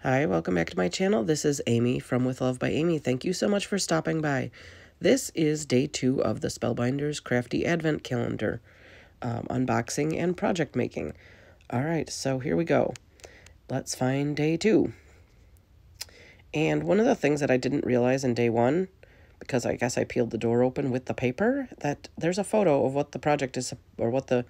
Hi, welcome back to my channel. This is Amy from With Love by Amy. Thank you so much for stopping by. This is day 2 of the Spellbinders Crafty Advent Calendar unboxing and project making. All right, so here we go. Let's find day 2. And one of the things that I didn't realize in day 1, because I guess I peeled the door open with the paper, that there's a photo of what the project is, or what the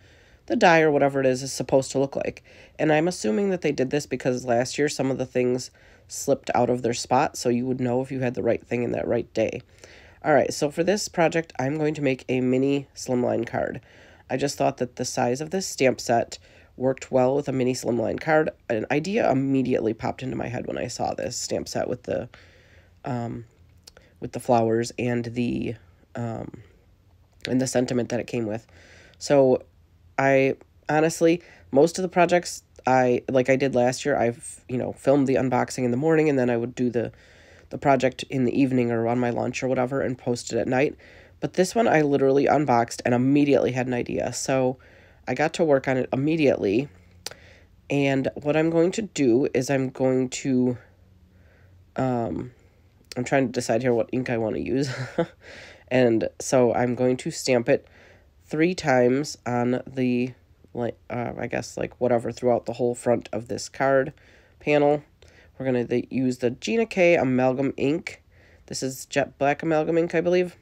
die or whatever it is supposed to look like. And I'm assuming that they did this because last year some of the things slipped out of their spot, so you would know if you had the right thing in that right day. All right, so for this project, I'm going to make a mini slimline card. I just thought that the size of this stamp set worked well with a mini slimline card. An idea immediately popped into my head when I saw this stamp set with the flowers and the sentiment that it came with. So I honestly, most of the projects like I did last year, I've, filmed the unboxing in the morning, and then I would do the project in the evening or on my lunch or whatever and post it at night. But this one I literally unboxed and immediately had an idea. So I got to work on it immediately. And what I'm going to do is I'm trying to decide here what ink I want to use. And so I'm going to stamp it 3 times on the, I guess, whatever, throughout the whole front of this card panel. We're going to use the Gina K Amalgam ink. This is jet black amalgam ink, I believe.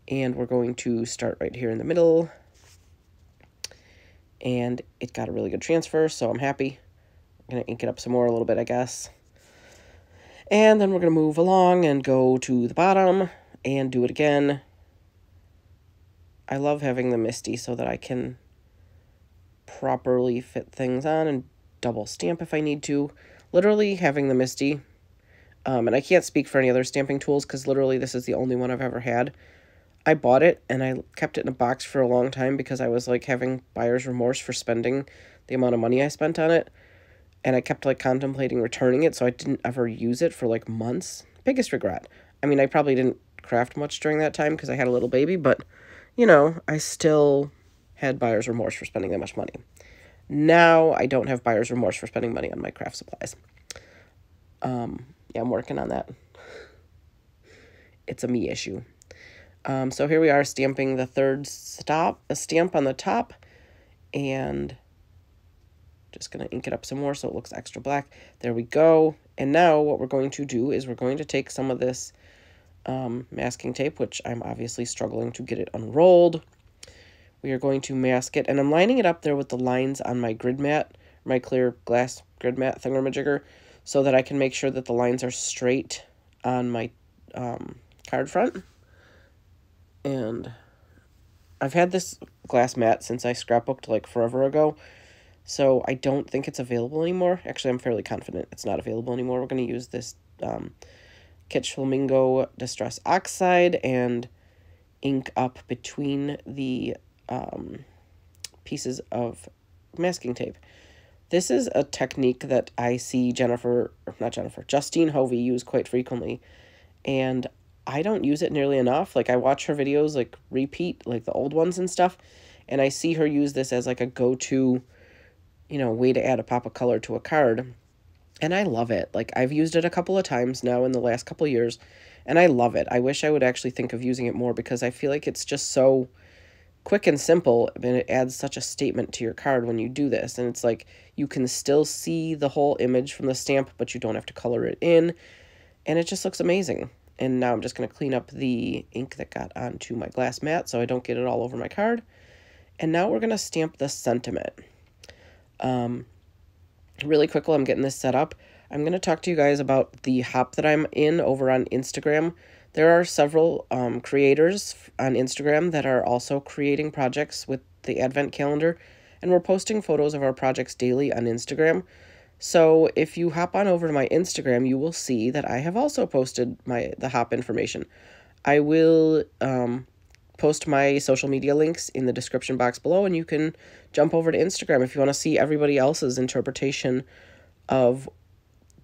And we're going to start right here in the middle. And it got a really good transfer, so I'm happy. I'm going to ink it up some more a little bit, I guess. And then we're going to move along and go to the bottom and do it again. I love having the MISTI so that I can properly fit things on and double stamp if I need to. Literally having the MISTI, and I can't speak for any other stamping tools because literally this is the only one I've ever had. I bought it and I kept it in a box for a long time because I was having buyer's remorse for spending the amount of money I spent on it. And I kept contemplating returning it, so I didn't ever use it for months. Biggest regret. I mean, I probably didn't craft much during that time because I had a little baby, but I still had buyer's remorse for spending that much money. Now I don't have buyer's remorse for spending money on my craft supplies. Yeah, I'm working on that. It's a me issue. So here we are stamping the third stamp on the top, and just going to ink it up some more so it looks extra black. There we go. And now what we're going to do is we're going to take some of this masking tape, which I'm obviously struggling to get it unrolled. We are going to mask it, and I'm lining it up there with the lines on my grid mat, my clear glass grid mat thingamajigger, so that I can make sure that the lines are straight on my card front. And I've had this glass mat since I scrapbooked forever ago, so I don't think it's available anymore. Actually, I'm fairly confident it's not available anymore. We're going to use this Kitsch Flamingo Distress Oxide and ink up between the pieces of masking tape. This is a technique that I see Justine Hovey use quite frequently, and I don't use it nearly enough. I watch her videos, repeat, the old ones and stuff, and I see her use this as a go-to, way to add a pop of color to a card, and I love it. I've used it a couple of times now in the last couple of years, and I love it. I wish I would actually think of using it more because I feel like it's just so quick and simple, and it adds such a statement to your card when you do this. And it's you can still see the whole image from the stamp, but you don't have to color it in, and it just looks amazing. And now I'm just going to clean up the ink that got onto my glass mat so I don't get it all over my card. And now we're going to stamp the sentiment. Really quick while I'm getting this set up, I'm going to talk to you guys about the hop that I'm in over on Instagram. There are several creators on Instagram that are also creating projects with the Advent calendar, and we're posting photos of our projects daily on Instagram. So if you hop on over to my Instagram, you will see that I have also posted the hop information. I will post my social media links in the description box below, and you can jump over to Instagram if you want to see everybody else's interpretation of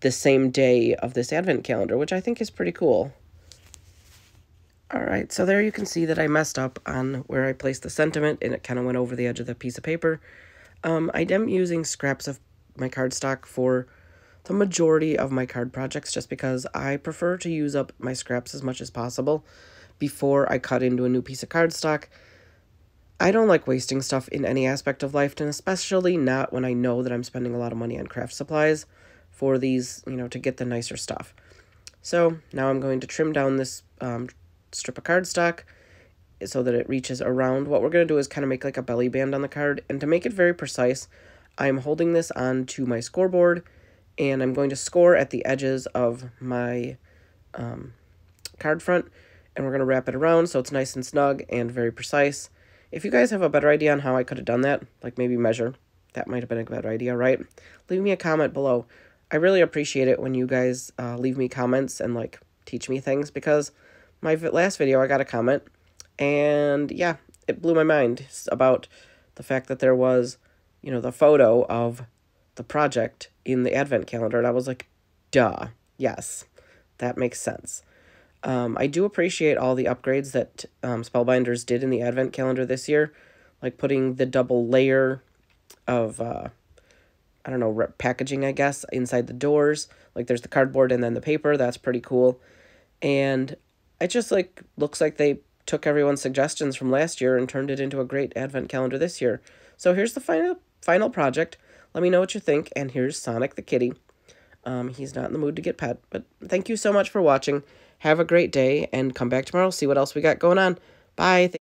the same day of this Advent calendar, which I think is pretty cool. Alright, so there you can see that I messed up on where I placed the sentiment, and it kind of went over the edge of the piece of paper. I am using scraps of my cardstock for the majority of my card projects just because I prefer to use up my scraps as much as possible before I cut into a new piece of cardstock. I don't like wasting stuff in any aspect of life, and especially not when I know that I'm spending a lot of money on craft supplies for these, to get the nicer stuff. So now I'm going to trim down this strip of cardstock so that it reaches around. What we're going to do is kind of make like a belly band on the card, and to make it very precise, I'm holding this onto my scoreboard, and I'm going to score at the edges of my card front, and we're going to wrap it around so it's nice and snug and very precise. If you guys have a better idea on how I could have done that, like maybe measure, that might have been a better idea, right? Leave me a comment below. I really appreciate it when you guys leave me comments and like teach me things, because my last video I got a comment, and yeah, it blew my mind about the fact that there was, the photo of the project in the advent calendar, and I was like, duh, yes, that makes sense. I do appreciate all the upgrades that Spellbinders did in the advent calendar this year, like putting the double layer of, I don't know, packaging, I guess, inside the doors. Like there's the cardboard and then the paper. That's pretty cool. And it just like looks like they took everyone's suggestions from last year and turned it into a great advent calendar this year. So here's the final project. Let me know what you think. And here's Sonic the kitty. He's not in the mood to get pet, but thank you so much for watching. Have a great day, and come back tomorrow, see what else we got going on. Bye.